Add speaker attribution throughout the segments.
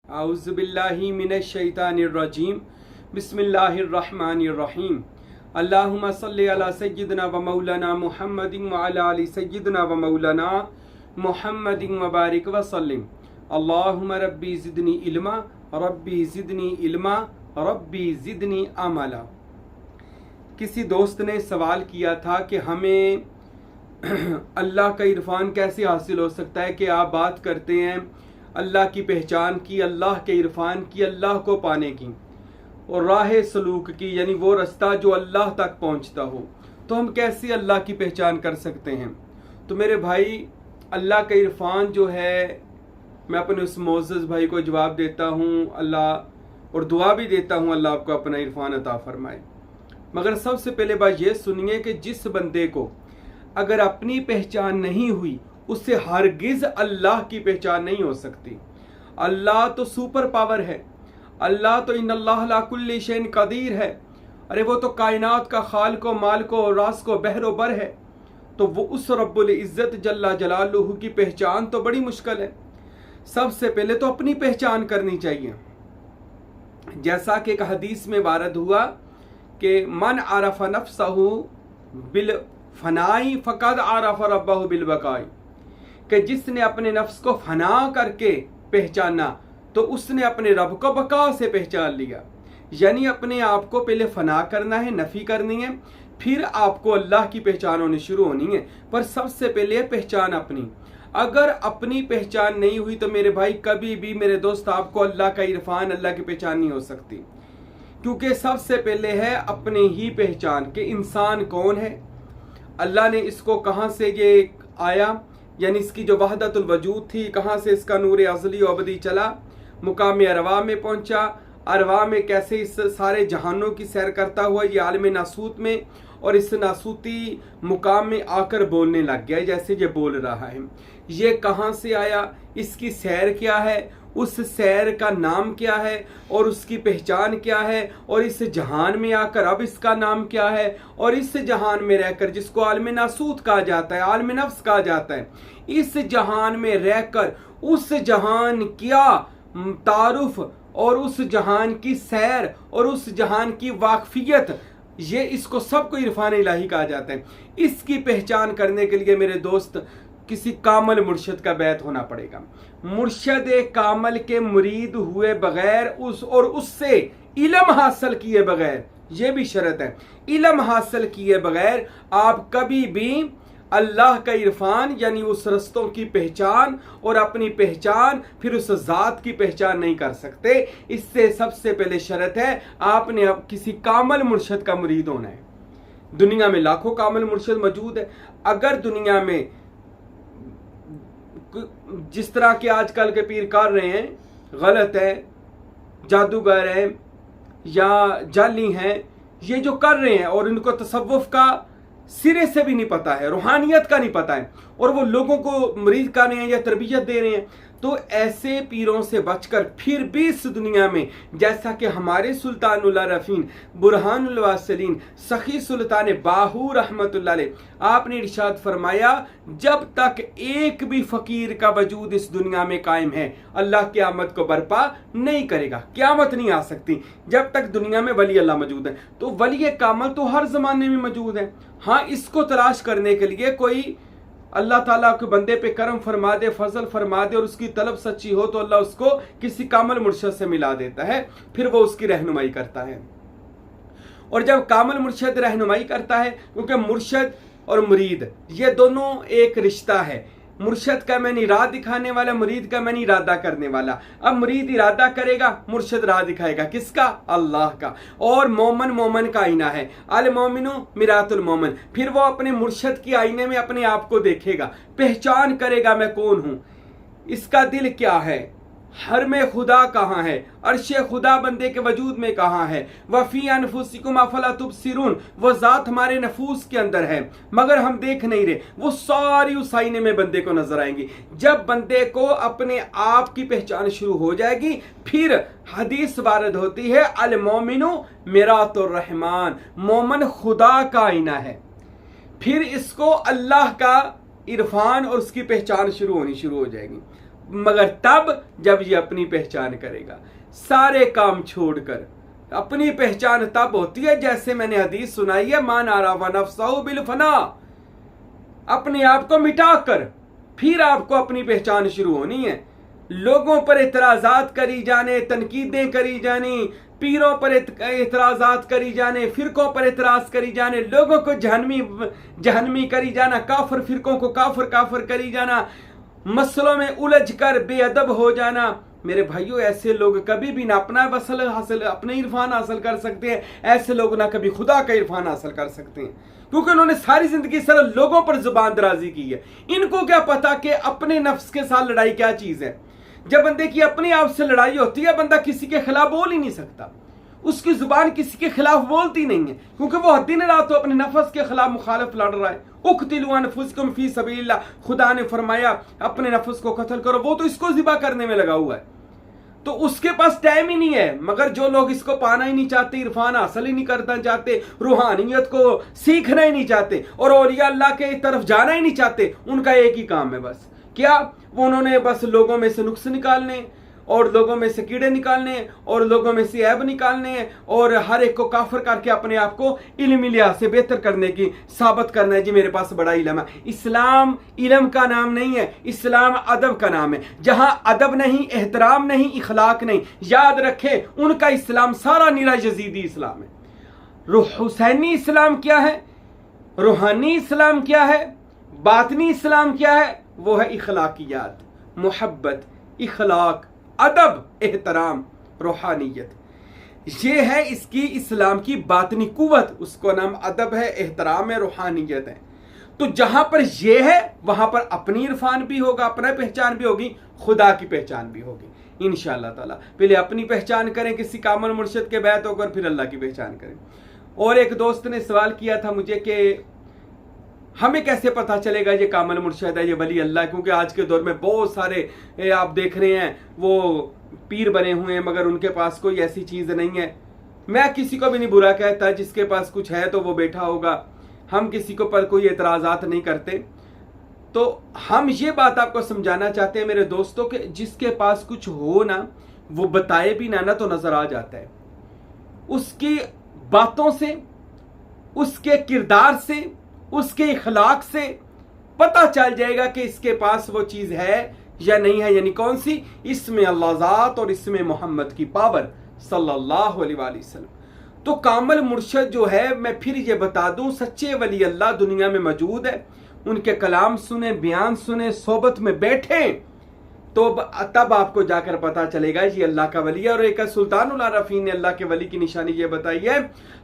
Speaker 1: आउज़ुबिल्लाहि मिनश्शैतानिर्रजीम बिस्मिल्लाहिर्रहमानिर्रहीम अल्लाहुम्मा सल्लि अला सय्यिदिना व मौलाना मुहम्मदिन व अला आलि सय्यिदिना व मौलाना मुहम्मदिन व बारिक व सल्लिम। अल्लाहुम्मा रब्बी ज़िदनी इल्मा, रब्बी ज़िदनी इल्मा, रब्बी ज़िदनी अमला। किसी दोस्त ने सवाल किया था कि हमें अल्लाह का इरफान कैसे हासिल हो सकता है कि आप बात करते हैं अल्लाह की पहचान की, अल्लाह के इरफान की, अल्लाह को पाने की और राह सलूक की, यानी वो रास्ता जो अल्लाह तक पहुंचता हो, तो हम कैसे अल्लाह की पहचान कर सकते हैं। तो मेरे भाई, अल्लाह का इरफान जो है, मैं अपने उस मोअज़्ज़ज़ भाई को जवाब देता हूँ अल्लाह, और दुआ भी देता हूँ अल्लाह आपको अपना इरफान अता फरमाए। मगर सबसे पहले बात ये सुनिए कि जिस बंदे को अगर अपनी पहचान नहीं हुई, उससे हरगिज अल्लाह की पहचान नहीं हो सकती। अल्लाह तो सुपर पावर है, अल्लाह तो इन्नल्लाह अला कुल्ली शैइन कदीर है। अरे वो तो कायनात का खालिको मालिको राज़िको बहरो बर है। तो वो उस रब्बुल इज़्ज़त जल्ला जलालुहु की पहचान तो बड़ी मुश्किल है। सबसे पहले तो अपनी पहचान करनी चाहिए। जैसा कि एक हदीस में वारद हुआ कि मन आरफ नफ्सहु बिल फनाई फ़क़द आरफ रब्बहु बिल बकाई, कि जिसने अपने नफ्स को फना करके पहचाना तो उसने अपने रब को बका से पहचान लिया। यानी अपने आप को पहले फना करना है, नफ़ी करनी है, फिर आपको अल्लाह की पहचान होनी शुरू होनी है। पर सबसे पहले पहचान अपनी। अगर अपनी पहचान नहीं हुई तो मेरे भाई, कभी भी मेरे दोस्त आपको अल्लाह का इरफान, अल्लाह की पहचान नहीं हो सकती। क्योंकि सबसे पहले है अपने ही पहचान के इंसान कौन है, अल्लाह ने इसको कहाँ से ये आया, यानी इसकी जो वहदतुल वजूद थी, कहाँ से इसका नूर अज़ली व अबदी चला, मुकाम अरवा में पहुँचा, अरवा में कैसे इस सारे जहानों की सैर करता हुआ ये आलम नासूत में, और इस नासूती मुकाम में आकर बोलने लग गया जैसे ये बोल रहा है। ये कहाँ से आया, इसकी सैर क्या है, उस सैर का नाम क्या है और उसकी पहचान क्या है, और इस जहान में आकर अब इसका नाम क्या है, और इस जहान में रहकर जिसको आलम नासूत कहा जाता है, आलम नफ्स कहा जाता है, इस जहान में रहकर उस जहान क्या तारुफ और उस जहान की सैर और उस जहान की वाकफियत, ये इसको सबको इरफान इलाही कहा जाता है। इसकी पहचान करने के लिए मेरे दोस्त किसी कामल मुर्शिद का बैत होना पड़ेगा। मुर्शिद कामल के मुरीद हुए बगैर उससे इल्म हासिल किए बगैर, ये भी शर्त है, इल्म हासिल किए बगैर आप कभी भी अल्लाह का इरफान यानी उस रस्तों की पहचान और अपनी पहचान फिर उस ज़ात की पहचान नहीं कर सकते। इससे सबसे पहले शर्त है आपने अब किसी कामल मुर्शिद का मुरीद होना है। दुनिया में लाखों कामल मुर्शिद मौजूद है। अगर दुनिया में जिस तरह के आजकल के पीर कर रहे हैं, गलत है, जादूगर हैं या जाली हैं, ये जो कर रहे हैं और इनको तसव्वुफ का सिरे से भी नहीं पता है, रूहानियत का नहीं पता है, और वो लोगों को मरीज कर रहे हैं या तरबियत दे रहे हैं, तो ऐसे पीरों से बचकर फिर भी इस दुनिया में, जैसा कि हमारे सुल्तानुल आरफीन बुरहानुल वासिलीन सखी सुल्तान बाहू रहमतुल्लाह अलैह आपने इरशाद फरमाया, जब तक एक भी फकीर का वजूद इस दुनिया में कायम है, अल्लाह क़यामत को बर्पा नहीं करेगा। क़यामत नहीं आ सकती जब तक दुनिया में वली अल्लाह मौजूद है। तो वली कामल तो हर ज़माने में मौजूद है। हाँ, इसको तलाश करने के लिए कोई अल्लाह ताला के बंदे पे करम फरमा दे, फजल फरमा दे और उसकी तलब सच्ची हो तो अल्लाह उसको किसी कामल मुर्शिद से मिला देता है, फिर वो उसकी रहनुमाई करता है। और जब कामल मुर्शिद रहनुमाई करता है, क्योंकि मुर्शिद और मुरीद ये दोनों एक रिश्ता है। मुर्शिद का मैंने राह दिखाने वाला, मुरीद का मैंने इरादा करने वाला। अब मुरीद इरादा करेगा, मुर्शिद राह दिखाएगा, किसका? अल्लाह का। और मोमन मोमन का आईना है, अल मोमिनु मिरातुल मोमन। फिर वो अपने मुर्शिद की आईने में अपने आप को देखेगा, पहचान करेगा मैं कौन हूं, इसका दिल क्या है, हर में खुदा कहाँ है, अर्शे खुदा बंदे के वजूद में कहाँ है, वफ़ी अनफुसिकुम अफला तुबसिरून, वो ज़ात हमारे नफूस के अंदर है मगर हम देख नहीं रहे, वो सारी उस आईने में बंदे को नजर आएंगी। जब बंदे को अपने आप की पहचान शुरू हो जाएगी, फिर हदीस वारद होती है, अल मोमिनु मिरातुर रहमान, मोमन खुदा का आईना है। फिर इसको अल्लाह का इरफान और उसकी पहचान शुरू होनी शुरू हो जाएगी। मगर तब जब ये अपनी पहचान करेगा। सारे काम छोड़कर अपनी पहचान तब होती है, जैसे मैंने हदीस सुनाई है, मान आराफा नफ्सहु बिल फना, अपने आप को मिटाकर फिर आपको अपनी पहचान शुरू होनी है। लोगों पर इतराजात करी जाने, तनकीदें करी जानी, पीरों पर इतराजात करी जाने, फिरकों पर इतराज करी जाने, लोगों को जहन्मी करी जाना, काफिर फिरकों को काफिर करी जाना, मसलों में उलझ कर बेअदब हो जाना। मेरे भाइयों, ऐसे लोग कभी भी ना अपना अपने इरफान हासिल कर सकते हैं, ऐसे लोग ना कभी खुदा का इरफान हासिल कर सकते हैं, क्योंकि उन्होंने सारी जिंदगी सिर्फ लोगों पर जुबान दराजी की है। इनको क्या पता कि अपने नफ्स के साथ लड़ाई क्या चीज है। जब बंदे की अपने आप से लड़ाई होती है, बंदा किसी के खिलाफ बोल ही नहीं सकता, उसकी जुबान किसी के खिलाफ बोलती नहीं है, क्योंकि वो दिन रात तो अपने नफ्स के खिलाफ मुखालिफ लड़ रहा है। उक़्तिलू अनफुसकुम फी सबीलिल्लाह, खुदा ने फरमाया अपने नफ्स को कत्ल करो, वो तो इसको ज़िबा करने में लगा हुआ है, तो उसके पास टाइम ही नहीं है। मगर जो लोग इसको पाना ही नहीं चाहते, इरफान हासिल ही नहीं करना चाहते, रूहानियत को सीखना ही नहीं चाहते और औलिया अल्लाह के तरफ जाना ही नहीं चाहते, उनका एक ही काम है बस क्या, वो उन्होंने बस लोगों में से नुक्स निकालने और लोगों में से कीड़े निकालने और लोगों में से ऐब निकालने और हर एक को काफिर करके अपने आप को इल्मी लिहाज से बेहतर करने की साबित करना है। जी मेरे पास बड़ा इल्म है। इस्लाम इल्म का नाम नहीं है, इस्लाम अदब का नाम है। जहां अदब नहीं, एहतराम नहीं, इखलाक नहीं, याद रखे उनका इस्लाम सारा नीरा यजीदी इस्लाम है। हुसैनी इस्लाम क्या है, रूहानी इस्लाम क्या है, बातनी इस्लाम क्या है, वो है इखलाकियात, मोहब्बत, इखलाक, अदब, एहतराम, रूहानियत। ये है इसकी इस्लाम की बातनी कुव्वत, उसको नाम अदब है, एहतराम है, रूहानियत है। तो जहां पर ये है वहां पर अपनी इरफान भी होगा, अपना पहचान भी होगी, खुदा की पहचान भी होगी इंशाअल्लाह ताला। पहले अपनी पहचान करें किसी कामल मुर्शिद के बैत होकर, फिर अल्लाह की पहचान करें। और एक दोस्त ने सवाल किया था मुझे कि हमें कैसे पता चलेगा ये कामल मुर्शिद है, ये वली अल्लाह, क्योंकि आज के दौर में बहुत सारे आप देख रहे हैं वो पीर बने हुए हैं मगर उनके पास कोई ऐसी चीज़ नहीं है। मैं किसी को भी नहीं बुरा कहता, जिसके पास कुछ है तो वो बैठा होगा, हम किसी को पर कोई एतराज़ात नहीं करते। तो हम ये बात आपको समझाना चाहते हैं मेरे दोस्तों के जिसके पास कुछ हो ना, वो बताए भी ना तो नज़र आ जाता है, उसकी बातों से, उसके किरदार से, उसके इखलाक से पता चल जाएगा कि इसके पास वो चीज़ है या नहीं है। यानी कौन सी, इसमें अल्लाह ज़ात और इसमें मोहम्मद की पावर सल्लल्लाहु अलैहि वसल्लम। तो कामल मुर्शिद जो है, मैं फिर ये बता दूं, सच्चे वली अल्लाह दुनिया में मौजूद है। उनके कलाम सुने, बयान सुने, सोबत में बैठे, तो तब आपको जाकर पता चलेगा ये अल्लाह का वली है। और एक सुल्तानुल आरफीन ने अल्लाह के वली की निशानी ये बताई है।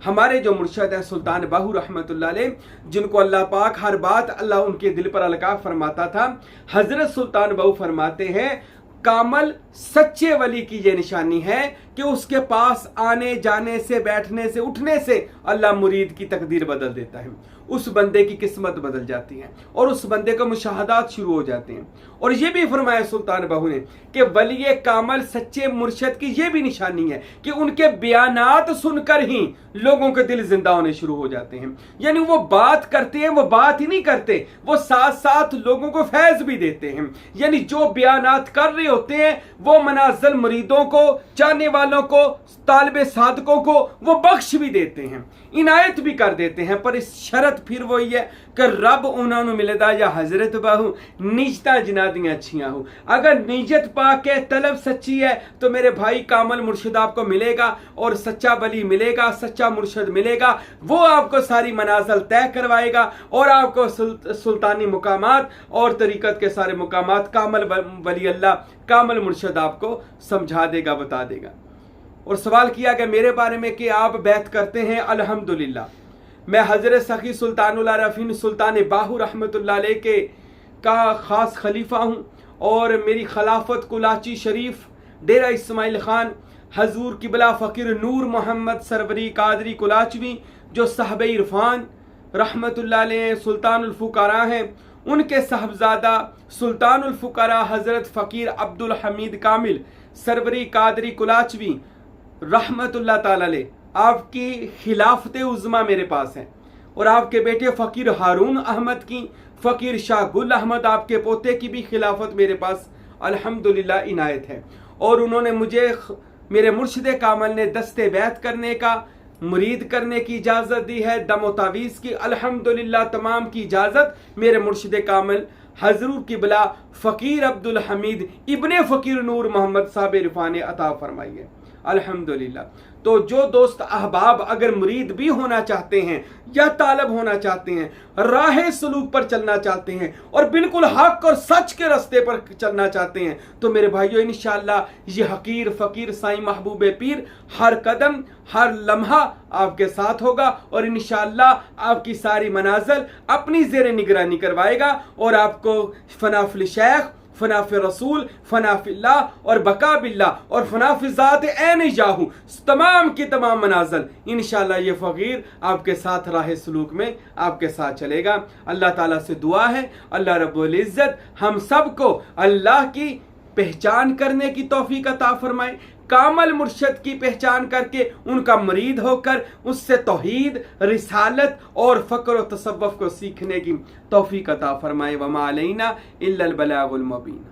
Speaker 1: हमारे जो मुर्शिद हैं सुल्तान बाहू रहमतुल्लाह अलैह, जिनको अल्लाह पाक हर बात अल्लाह उनके दिल पर अलका फरमाता था, हजरत सुल्तान बाहू फरमाते हैं कामल सच्चे वली की ये निशानी है कि उसके पास आने जाने से, बैठने से, उठने से अल्लाह मुरीद की तकदीर बदल देता है, उस बंदे की किस्मत बदल जाती है और उस बंदे को मुशाहदात शुरू हो जाते हैं। और ये भी फरमाया सुल्तान बाहू ने कि वली कामल सच्चे मुर्शिद की ये भी निशानी है कि उनके बयानात सुनकर ही लोगों के दिल जिंदा होने शुरू हो जाते हैं। यानी वो बात करते हैं, वो बात ही नहीं करते, वो साथ साथ लोगों को फैज भी देते हैं। यानी जो बयानात कर रहे होते हैं वो मनाज़िल मुरीदों को, चाहने वालों को, तालिबे सादकों को वो बख्श भी देते हैं, इनायत भी कर देते हैं। पर इस शर्त फिर वही है कि रब उन्होंने मिलदा या हजरत बाहू निजता जिनादियां अच्छियां हो। अगर नीयत पाक है, तलब सच्ची है, तो मेरे भाई कामल मुर्शिद आपको मिलेगा और सच्चा वली मिलेगा, सच्चा मुर्शिद मिलेगा। वो आपको सारी मनाज़िल तय करवाएगा और आपको सुल्तानी मुकामात और तरीकत के सारे मुकामात कामल वली अल्लाह, कामल मुर्शिद आपको समझा देगा, बता देगा। और सवाल किया कि मेरे बारे में कि आप बैत करते हैं। अल्हम्दुलिल्लाह, मैं हजरत सखी सुल्तानुल आरफीन सुल्तान बाहू रहमतुल्लाह अलैह के का ख़ास खलीफा हूँ और मेरी खिलाफत कुलाची शरीफ डेरा इस्माइल खान हजूर किबला फ़कीर नूर मोहम्मद सरवरी कादरी कुलाचवी जो साहब इरफान रहमतुल्लाह अलैह सुल्तानुल फुकारा हैं, उनके साहबजादा सुल्तानुल फुकारा हजरत फ़कीर अब्दुल हमीद कामिल सरवरी कादरी कुलाचवी रहमतुल्लाह ताला अलैह, आपकी खिलाफत उज़्मा मेरे पास है। और आपके बेटे फ़कीर हारून अहमद की, फ़कीर शाह गुल अहमद आपके पोते की भी खिलाफत मेरे पास अल्हम्दुलिल्लाह इनायत है। और उन्होंने मुझे मेरे मुर्शिद कामल ने दस्ते बैत करने का, मुरीद करने की इजाज़त दी है, दम तावीज़ की अल्हम्दुलिल्लाह तमाम की इजाज़त मेरे मुर्शिद कामल हजरूर किबला फ़कीर अब्दुल हमीद इब्ने फ़कीर नूर मोहम्मद साहब रिफ़ा ने अता फरमाई है अल्हम्दुलिल्लाह। तो जो दोस्त अहबाब अगर मुरीद भी होना चाहते हैं या तालब होना चाहते हैं, राह सलूक पर चलना चाहते हैं और बिल्कुल हक और सच के रास्ते पर चलना चाहते हैं, तो मेरे भाइयों इंशाअल्लाह ये हकीर फ़कीर साईं महबूब पीर हर कदम हर लम्हा आपके साथ होगा और इंशाअल्लाह आपकी सारी मनाज़िल अपनी ज़ेर निगरानी करवाएगा और आपको फनाफिल शेख, फनाफि रसूल, फनाफिल्लाह और बका बिल्लाह और फनाफि ज़ात ऐन जाहू तमाम की तमाम मनाज़िल इंशाअल्लाह ये फ़कीर आपके साथ राह सलूक में आपके साथ चलेगा। अल्लाह ताला से दुआ है अल्लाह रब्बुल इज़्ज़त हम सबको अल्लाह की पहचान करने की तौफीक अता फरमाए, कामल मुर्शद की पहचान करके उनका मुरीद होकर उससे तौहीद, रिसालत और फ़क्र व तसव्वुफ़ को सीखने की तौफीक अता फरमाए। वमा अलैना इल्लल बलागुल मुबीन।